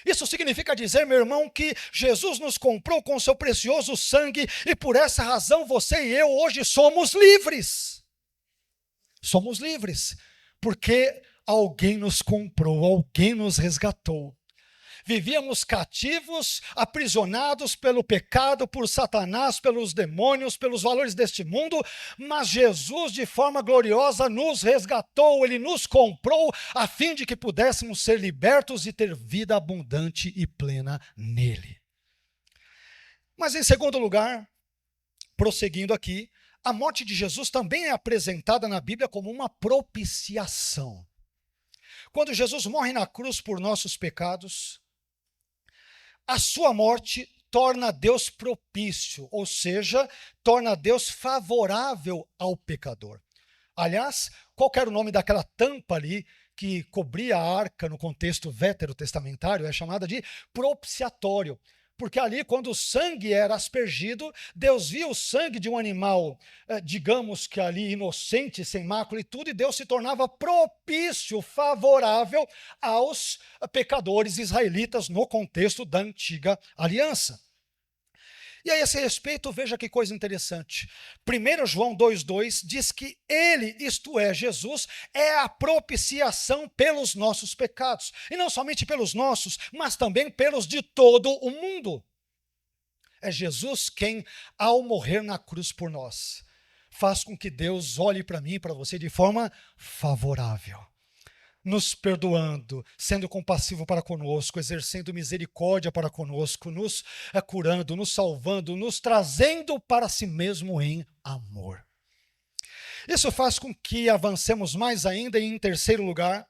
Isso significa dizer, meu irmão, que Jesus nos comprou com seu precioso sangue e por essa razão você e eu hoje somos livres. Somos livres, porque alguém nos comprou, alguém nos resgatou. Vivíamos cativos, aprisionados pelo pecado, por Satanás, pelos demônios, pelos valores deste mundo, mas Jesus, de forma gloriosa, nos resgatou, Ele nos comprou, a fim de que pudéssemos ser libertos e ter vida abundante e plena nele. Mas, em segundo lugar, prosseguindo aqui, a morte de Jesus também é apresentada na Bíblia como uma propiciação. Quando Jesus morre na cruz por nossos pecados, a sua morte torna Deus propício, ou seja, torna Deus favorável ao pecador. Aliás, qual era o nome daquela tampa ali que cobria a arca no contexto veterotestamentário? É chamada de propiciatório. Porque ali, quando o sangue era aspergido, Deus via o sangue de um animal, digamos que ali inocente, sem mácula e tudo, e Deus se tornava propício, favorável aos pecadores israelitas no contexto da antiga aliança. E a esse respeito, veja que coisa interessante. 1 João 2,2 diz que ele, isto é, Jesus, é a propiciação pelos nossos pecados. E não somente pelos nossos, mas também pelos de todo o mundo. É Jesus quem, ao morrer na cruz por nós, faz com que Deus olhe para mim e para você de forma favorável. Nos perdoando, sendo compassivo para conosco, exercendo misericórdia para conosco, nos curando, nos salvando, nos trazendo para si mesmo em amor. Isso faz com que avancemos mais ainda e, em terceiro lugar,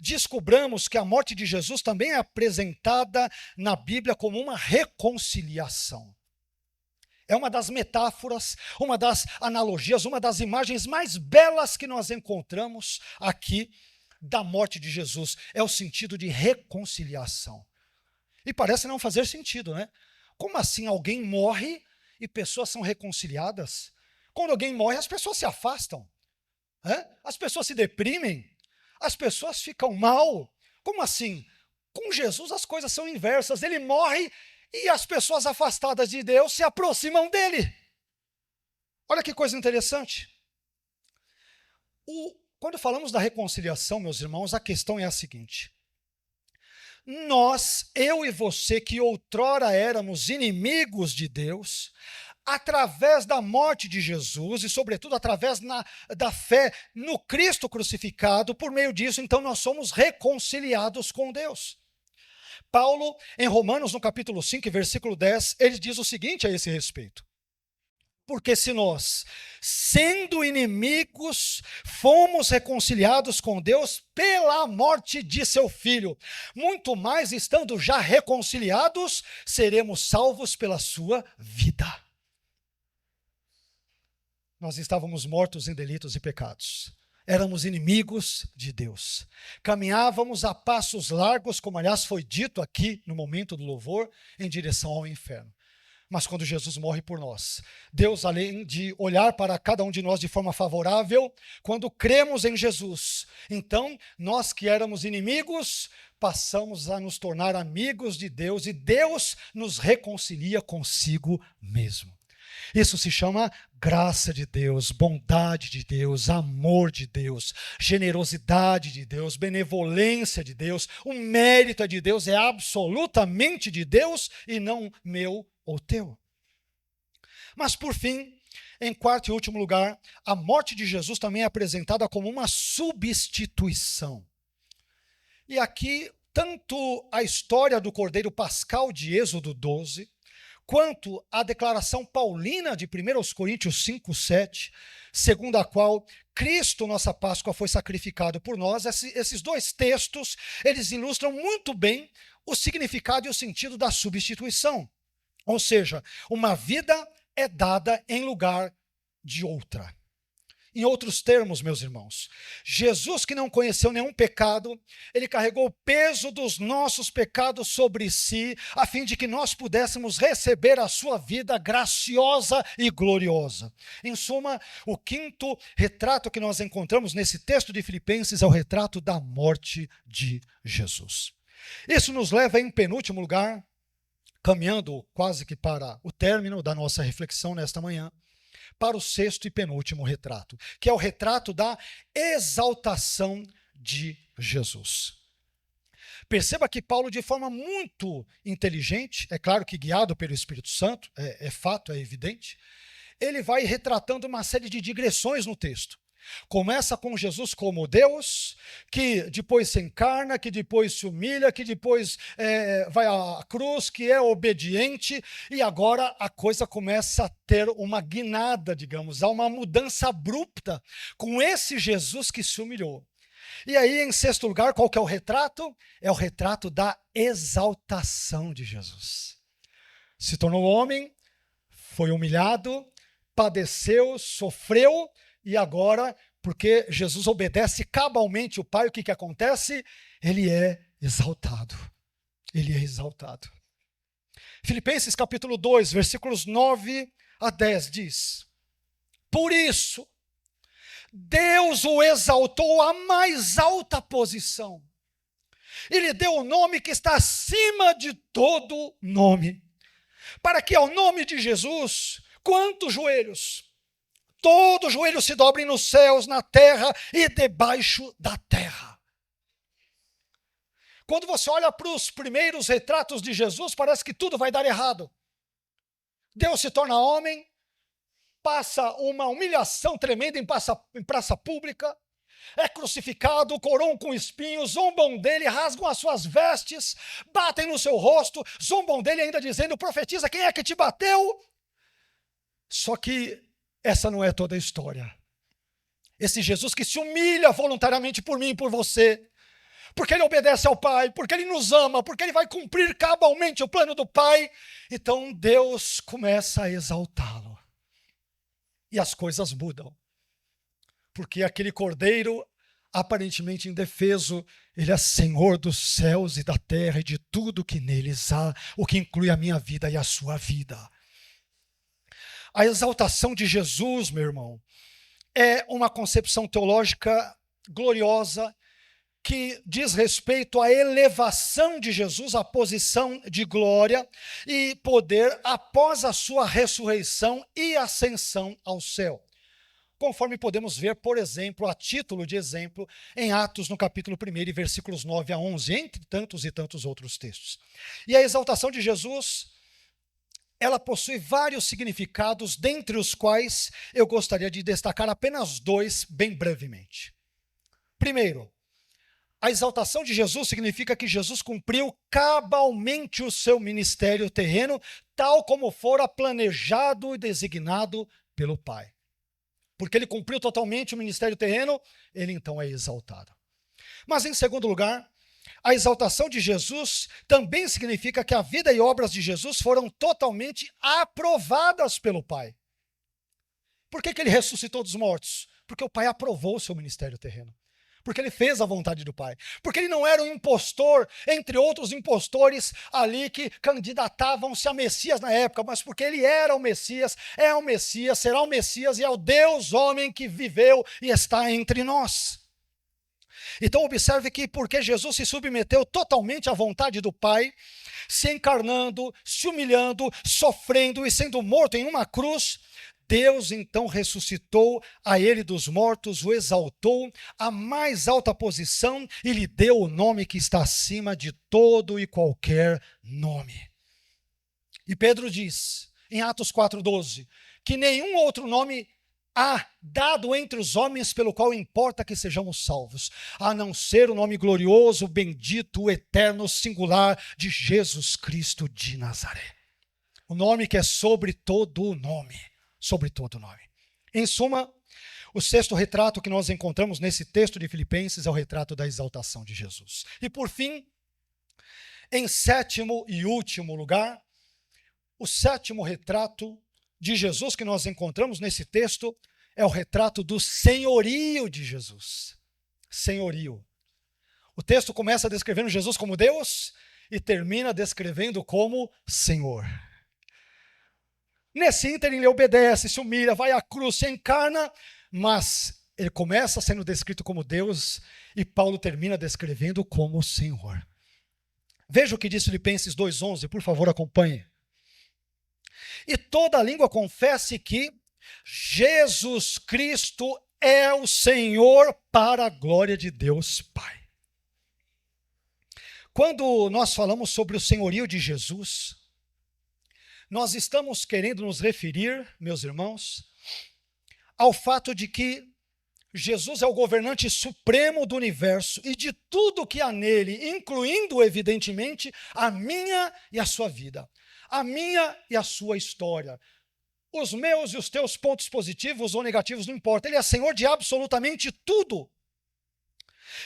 descobramos que a morte de Jesus também é apresentada na Bíblia como uma reconciliação. É uma das metáforas, uma das analogias, uma das imagens mais belas que nós encontramos aqui da morte de Jesus, é o sentido de reconciliação. E parece não fazer sentido, né? Como assim alguém morre e pessoas são reconciliadas? Quando alguém morre, as pessoas se afastam, né? As pessoas se deprimem, as pessoas ficam mal. Como assim? Com Jesus as coisas são inversas, ele morre e as pessoas afastadas de Deus se aproximam dele. Olha que coisa interessante. Quando falamos da reconciliação, meus irmãos, a questão é a seguinte: nós, eu e você, que outrora éramos inimigos de Deus, através da morte de Jesus e, sobretudo, através da fé no Cristo crucificado, por meio disso, então, nós somos reconciliados com Deus. Paulo, em Romanos, no capítulo 5, versículo 10, ele diz o seguinte a esse respeito: porque se nós, sendo inimigos, fomos reconciliados com Deus pela morte de seu Filho, muito mais estando já reconciliados, seremos salvos pela sua vida. Nós estávamos mortos em delitos e pecados. Éramos inimigos de Deus. Caminhávamos a passos largos, como aliás foi dito aqui no momento do louvor, em direção ao inferno. Mas quando Jesus morre por nós, Deus, além de olhar para cada um de nós de forma favorável, quando cremos em Jesus, então nós que éramos inimigos, passamos a nos tornar amigos de Deus e Deus nos reconcilia consigo mesmo. Isso se chama graça de Deus, bondade de Deus, amor de Deus, generosidade de Deus, benevolência de Deus. O mérito é de Deus, é absolutamente de Deus e não meu ou teu. Mas por fim, em quarto e último lugar, a morte de Jesus também é apresentada como uma substituição. E aqui, tanto a história do Cordeiro Pascal de Êxodo 12, quanto a declaração paulina de 1 Coríntios 5:7, segundo a qual Cristo, nossa Páscoa, foi sacrificado por nós, esses dois textos, eles ilustram muito bem o significado e o sentido da substituição. Ou seja, uma vida é dada em lugar de outra. Em outros termos, meus irmãos, Jesus, que não conheceu nenhum pecado, ele carregou o peso dos nossos pecados sobre si, a fim de que nós pudéssemos receber a sua vida graciosa e gloriosa. Em suma, o quinto retrato que nós encontramos nesse texto de Filipenses é o retrato da morte de Jesus. Isso nos leva, em penúltimo lugar, caminhando quase que para o término da nossa reflexão nesta manhã, para o sexto e penúltimo retrato, que é o retrato da exaltação de Jesus. Perceba que Paulo, de forma muito inteligente, é claro que guiado pelo Espírito Santo, é fato, é evidente, ele vai retratando uma série de digressões no texto. Começa com Jesus como Deus, que depois se encarna, que depois se humilha, que depois vai à cruz, que é obediente, e agora a coisa começa a ter uma guinada, digamos, há uma mudança abrupta com esse Jesus que se humilhou. E aí, em sexto lugar, qual que é o retrato? É o retrato da exaltação de Jesus. Se tornou homem, foi humilhado, padeceu, sofreu, e agora, porque Jesus obedece cabalmente o Pai, o que acontece? Ele é exaltado. Ele é exaltado. Filipenses capítulo 2, versículos 9 a 10 diz: por isso, Deus o exaltou à mais alta posição. Ele deu o nome que está acima de todo nome, para que ao nome de Jesus, quantos joelhos? Todo joelho se dobre nos céus, na terra e debaixo da terra. Quando você olha para os primeiros retratos de Jesus, parece que tudo vai dar errado. Deus se torna homem, passa uma humilhação tremenda em praça pública, é crucificado, coroam com espinhos, zombam dele, rasgam as suas vestes, batem no seu rosto, zombam dele ainda dizendo: profetiza, quem é que te bateu? Só que essa não é toda a história. Esse Jesus que se humilha voluntariamente por mim e por você, porque ele obedece ao Pai, porque ele nos ama, porque ele vai cumprir cabalmente o plano do Pai, então Deus começa a exaltá-lo. E as coisas mudam. Porque aquele cordeiro, aparentemente indefeso, ele é Senhor dos céus e da terra e de tudo que neles há, o que inclui a minha vida e a sua vida. A exaltação de Jesus, meu irmão, é uma concepção teológica gloriosa que diz respeito à elevação de Jesus à posição de glória e poder após a sua ressurreição e ascensão ao céu. Conforme podemos ver, por exemplo, a título de exemplo, em Atos, no capítulo 1, e versículos 9 a 11, entre tantos e tantos outros textos. E a exaltação de Jesus, ela possui vários significados, dentre os quais eu gostaria de destacar apenas dois, bem brevemente. Primeiro, a exaltação de Jesus significa que Jesus cumpriu cabalmente o seu ministério terreno, tal como fora planejado e designado pelo Pai. Porque ele cumpriu totalmente o ministério terreno, ele então é exaltado. Mas em segundo lugar, a exaltação de Jesus também significa que a vida e obras de Jesus foram totalmente aprovadas pelo Pai. Por que ele ressuscitou dos mortos? Porque o Pai aprovou o seu ministério terreno. porque ele fez a vontade do Pai, porque ele não era um impostor, entre outros impostores ali que candidatavam-se a Messias na época, mas porque ele era o Messias, é o Messias, será o Messias e é o Deus homem que viveu e está entre nós. Então observe que porque Jesus se submeteu totalmente à vontade do Pai, se encarnando, se humilhando, sofrendo e sendo morto em uma cruz, Deus então ressuscitou a ele dos mortos, o exaltou à mais alta posição e lhe deu o nome que está acima de todo e qualquer nome. E Pedro diz, em Atos 4,12, que nenhum outro nome há dado entre os homens pelo qual importa que sejamos salvos, a não ser o nome glorioso, bendito, eterno, singular de Jesus Cristo de Nazaré. O nome que é sobre todo o nome. Sobre todo o nome. Em suma, o sexto retrato que nós encontramos nesse texto de Filipenses é o retrato da exaltação de Jesus. E por fim, em sétimo e último lugar, o sétimo retrato de Jesus que nós encontramos nesse texto é o retrato do senhorio de Jesus. Senhorio. O texto começa descrevendo Jesus como Deus e termina descrevendo como Senhor. Nesse ínterim ele obedece, se humilha, vai à cruz, se encarna, mas ele começa sendo descrito como Deus e Paulo termina descrevendo como Senhor. Veja o que diz Filipenses 2,11, por favor acompanhe. E toda língua confesse que Jesus Cristo é o Senhor para a glória de Deus Pai. Quando nós falamos sobre o senhorio de Jesus, nós estamos querendo nos referir, meus irmãos, ao fato de que Jesus é o governante supremo do universo e de tudo que há nele, incluindo, evidentemente, a minha e a sua vida, a minha e a sua história. Os meus e os teus pontos positivos ou negativos, não importa. Ele é Senhor de absolutamente tudo.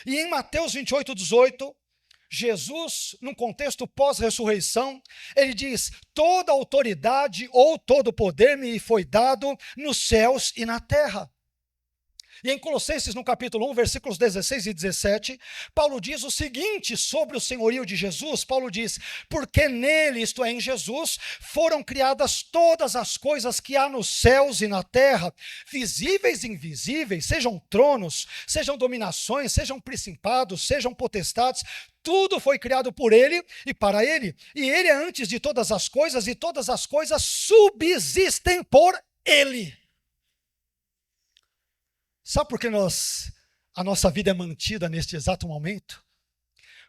E em Mateus 28,18, Jesus, num contexto pós-ressurreição, ele diz, toda autoridade ou todo poder me foi dado nos céus e na terra. E em Colossenses, no capítulo 1, versículos 16 e 17, Paulo diz o seguinte sobre o senhorio de Jesus. Paulo diz, porque nele, isto é, em Jesus, foram criadas todas as coisas que há nos céus e na terra, visíveis e invisíveis, sejam tronos, sejam dominações, sejam principados, sejam potestades, tudo foi criado por ele e para ele. E ele é antes de todas as coisas e todas as coisas subsistem por ele. Sabe por que a nossa vida é mantida neste exato momento?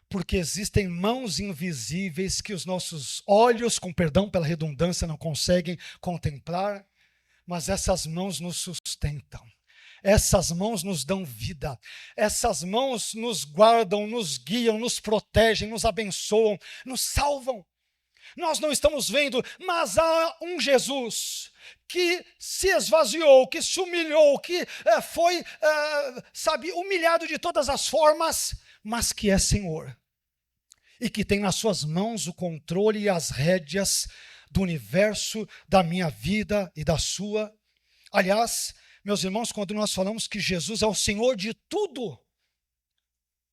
Porque existem mãos invisíveis que os nossos olhos, com perdão pela redundância, não conseguem contemplar, mas essas mãos nos sustentam. Essas mãos nos dão vida, essas mãos nos guardam, nos guiam, nos protegem, nos abençoam, nos salvam. Nós não estamos vendo, mas há um Jesus que se esvaziou, que se humilhou, que foi, humilhado de todas as formas, mas que é Senhor. E que tem nas suas mãos o controle e as rédeas do universo, da minha vida e da sua. Aliás, meus irmãos, quando nós falamos que Jesus é o Senhor de tudo,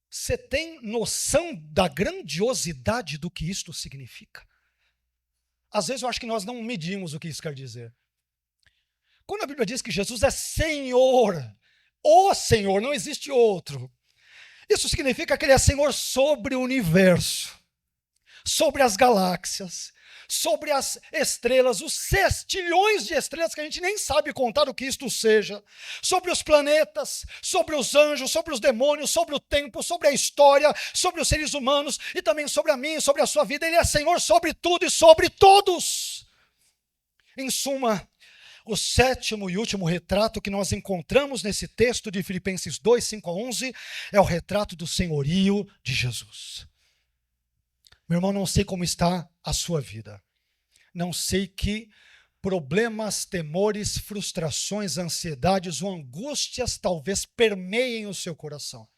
você tem noção da grandiosidade do que isto significa? Às vezes eu acho que nós não medimos o que isso quer dizer. Quando a Bíblia diz que Jesus é Senhor, o Senhor, não existe outro. Isso significa que Ele é Senhor sobre o universo, sobre as galáxias, sobre as estrelas, os sextilhões de estrelas que a gente nem sabe contar o que isto seja, sobre os planetas, sobre os anjos, sobre os demônios, sobre o tempo, sobre a história, sobre os seres humanos e também sobre a minha e sobre a sua vida. Ele é Senhor sobre tudo e sobre todos. Em suma, o sétimo e último retrato que nós encontramos nesse texto de Filipenses 2, 5 a 11, é o retrato do senhorio de Jesus. Meu irmão, não sei como está a sua vida. Não sei que problemas, temores, frustrações, ansiedades ou angústias talvez permeiem o seu coração.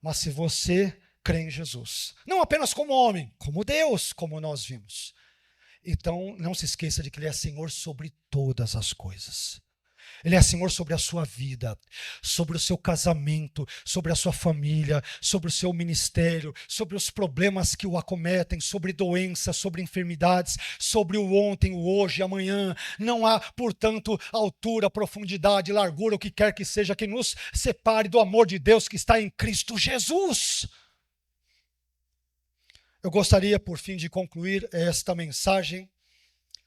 Mas se você crê em Jesus, não apenas como homem, como Deus, como nós vimos, então não se esqueça de que Ele é Senhor sobre todas as coisas. Ele é Senhor sobre a sua vida, sobre o seu casamento, sobre a sua família, sobre o seu ministério, sobre os problemas que o acometem, sobre doenças, sobre enfermidades, sobre o ontem, o hoje e amanhã. Não há, portanto, altura, profundidade, largura, o que quer que seja, que nos separe do amor de Deus que está em Cristo Jesus. Eu gostaria, por fim, de concluir esta mensagem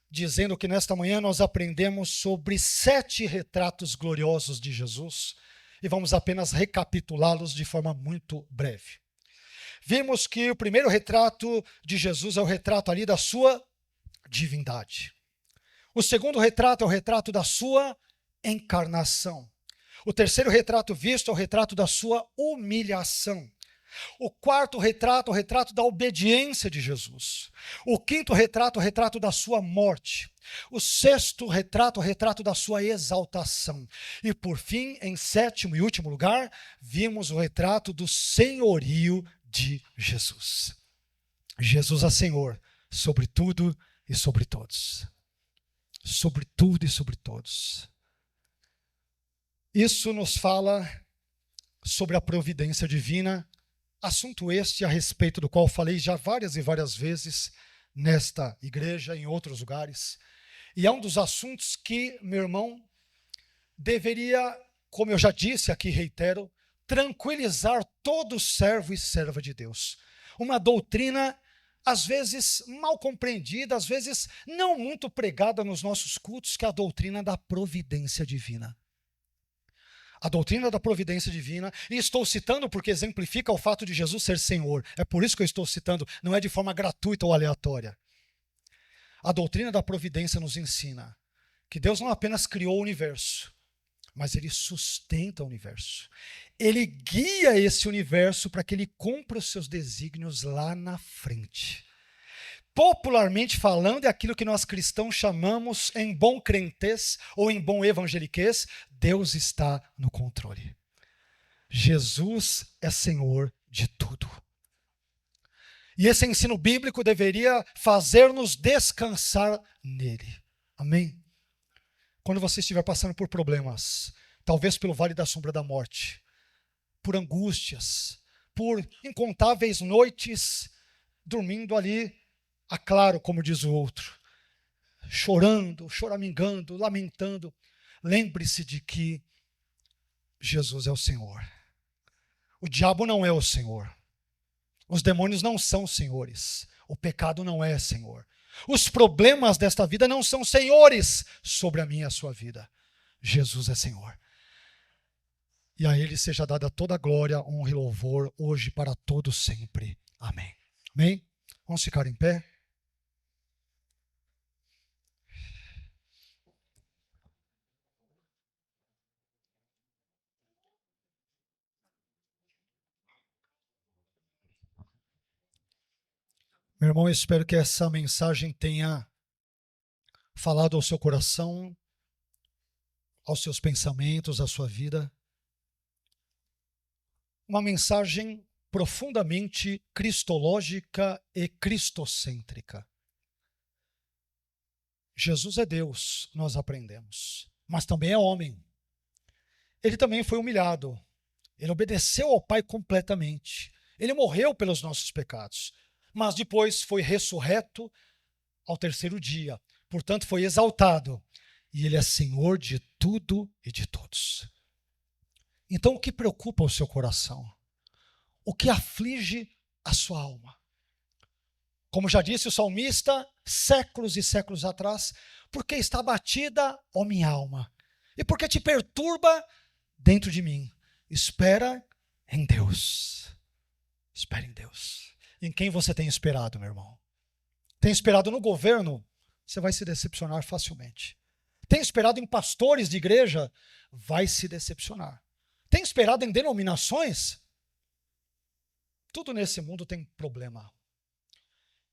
dizendo que nesta manhã nós aprendemos sobre 7 retratos gloriosos de Jesus e vamos apenas recapitulá-los de forma muito breve. Vimos que o primeiro retrato de Jesus é o retrato ali da sua divindade. O segundo retrato é o retrato da sua encarnação. O terceiro retrato visto é o retrato da sua humilhação. O quarto retrato, o retrato da obediência de Jesus. O quinto retrato, o retrato da sua morte. O sexto retrato, o retrato da sua exaltação. E por fim, em sétimo e último lugar, vimos o retrato do senhorio de Jesus. Jesus é Senhor sobre tudo e sobre todos. Sobre tudo e sobre todos. Isso nos fala sobre a providência divina, assunto este a respeito do qual falei já várias e várias vezes nesta igreja, em outros lugares. E é um dos assuntos que, meu irmão, deveria, como eu já disse aqui, reitero, tranquilizar todo servo e serva de Deus. Uma doutrina, às vezes, mal compreendida, às vezes não muito pregada nos nossos cultos, que é a doutrina da providência divina. A doutrina da providência divina, e estou citando porque exemplifica o fato de Jesus ser Senhor. É por isso que eu estou citando, não é de forma gratuita ou aleatória. A doutrina da providência nos ensina que Deus não apenas criou o universo, mas Ele sustenta o universo. Ele guia esse universo para que ele cumpra os seus desígnios lá na frente. Popularmente falando, é aquilo que nós cristãos chamamos, em bom crentez ou em bom evangeliquez, Deus está no controle. Jesus é Senhor de tudo. E esse ensino bíblico deveria fazer-nos descansar nele. Amém? Quando você estiver passando por problemas, talvez pelo vale da sombra da morte, por angústias, por incontáveis noites dormindo ali, a claro, como diz o outro, chorando, choramingando, lamentando, lembre-se de que Jesus é o Senhor. O diabo não é o Senhor. Os demônios não são senhores. O pecado não é Senhor. Os problemas desta vida não são senhores sobre a minha e a sua vida. Jesus é Senhor. E a Ele seja dada toda a glória, honra e louvor, hoje para todos sempre. Amém. Amém? Vamos ficar em pé? Meu irmão, eu espero que essa mensagem tenha falado ao seu coração, aos seus pensamentos, à sua vida. Uma mensagem profundamente cristológica e cristocêntrica. Jesus é Deus, nós aprendemos, mas também é homem. Ele também foi humilhado. Ele obedeceu ao Pai completamente. Ele morreu pelos nossos pecados, mas depois foi ressurreto ao terceiro dia. Portanto, foi exaltado. E Ele é Senhor de tudo e de todos. Então, o que preocupa o seu coração? O que aflige a sua alma? Como já disse o salmista, séculos e séculos atrás, porque está abatida, ó minha alma, e porque te perturba dentro de mim. Espera em Deus. Espera em Deus. Em quem você tem esperado, meu irmão? Tem esperado no governo? Você vai se decepcionar facilmente. Tem esperado em pastores de igreja? Vai se decepcionar. Tem esperado em denominações? Tudo nesse mundo tem problema.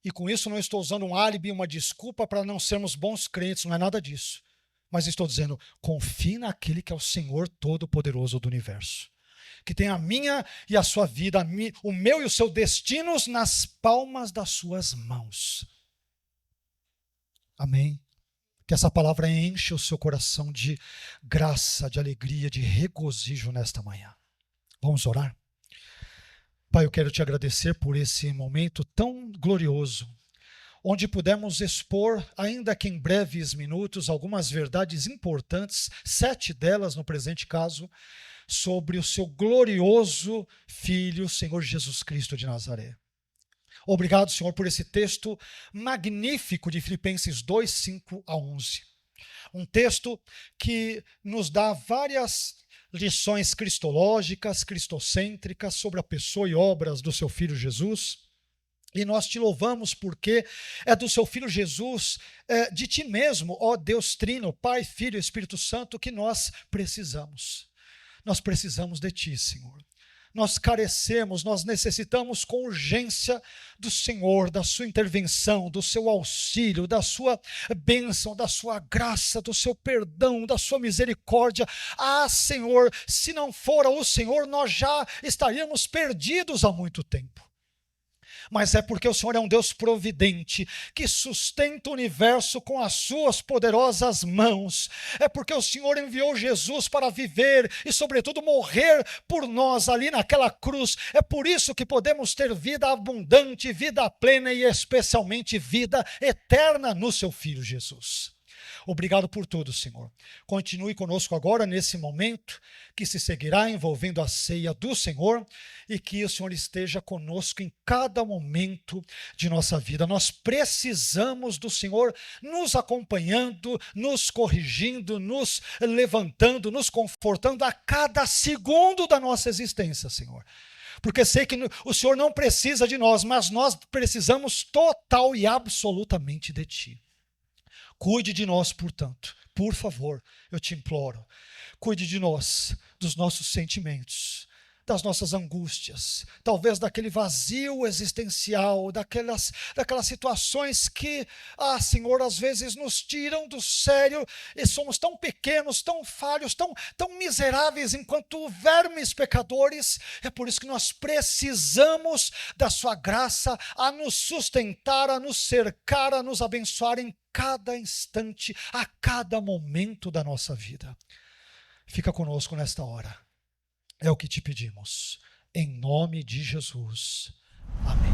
E com isso não estou usando um álibi, uma desculpa para não sermos bons crentes, não é nada disso. Mas estou dizendo, confie naquele que é o Senhor Todo-Poderoso do universo. Que tem a minha e a sua vida, o meu e o seu destinos nas palmas das suas mãos. Amém? Que essa palavra enche o seu coração de graça, de alegria, de regozijo nesta manhã. Vamos orar? Pai, eu quero te agradecer por esse momento tão glorioso, onde pudemos expor, ainda que em breves minutos, algumas verdades importantes, 7 delas no presente caso, sobre o seu glorioso Filho, Senhor Jesus Cristo de Nazaré. Obrigado, Senhor, por esse texto magnífico de Filipenses 2, 5 a 11. Um texto que nos dá várias lições cristológicas, cristocêntricas sobre a pessoa e obras do seu Filho Jesus. E nós te louvamos porque é do seu Filho Jesus, de ti mesmo, ó Deus Trino, Pai, Filho e Espírito Santo, que nós precisamos. Nós precisamos de ti, Senhor. Nós carecemos, nós necessitamos com urgência do Senhor, da sua intervenção, do seu auxílio, da sua bênção, da sua graça, do seu perdão, da sua misericórdia. Ah, Senhor, se não fora o Senhor, nós já estaríamos perdidos há muito tempo. Mas é porque o Senhor é um Deus providente, que sustenta o universo com as suas poderosas mãos. É porque o Senhor enviou Jesus para viver e, sobretudo, morrer por nós ali naquela cruz. É por isso que podemos ter vida abundante, vida plena e especialmente vida eterna no seu Filho Jesus. Obrigado por tudo, Senhor. Continue conosco agora nesse momento que se seguirá envolvendo a ceia do Senhor e que o Senhor esteja conosco em cada momento de nossa vida. Nós precisamos do Senhor nos acompanhando, nos corrigindo, nos levantando, nos confortando a cada segundo da nossa existência, Senhor. Porque sei que o Senhor não precisa de nós, mas nós precisamos total e absolutamente de Ti. Cuide de nós, portanto, por favor, eu te imploro. Cuide de nós, dos nossos sentimentos, das nossas angústias, talvez daquele vazio existencial, daquelas situações que, Senhor, às vezes nos tiram do sério e somos tão pequenos, tão falhos, tão miseráveis enquanto vermes pecadores. É por isso que nós precisamos da sua graça a nos sustentar, a nos cercar, a nos abençoar em cada instante, a cada momento da nossa vida. Fica conosco nesta hora. É o que te pedimos. Em nome de Jesus. Amém.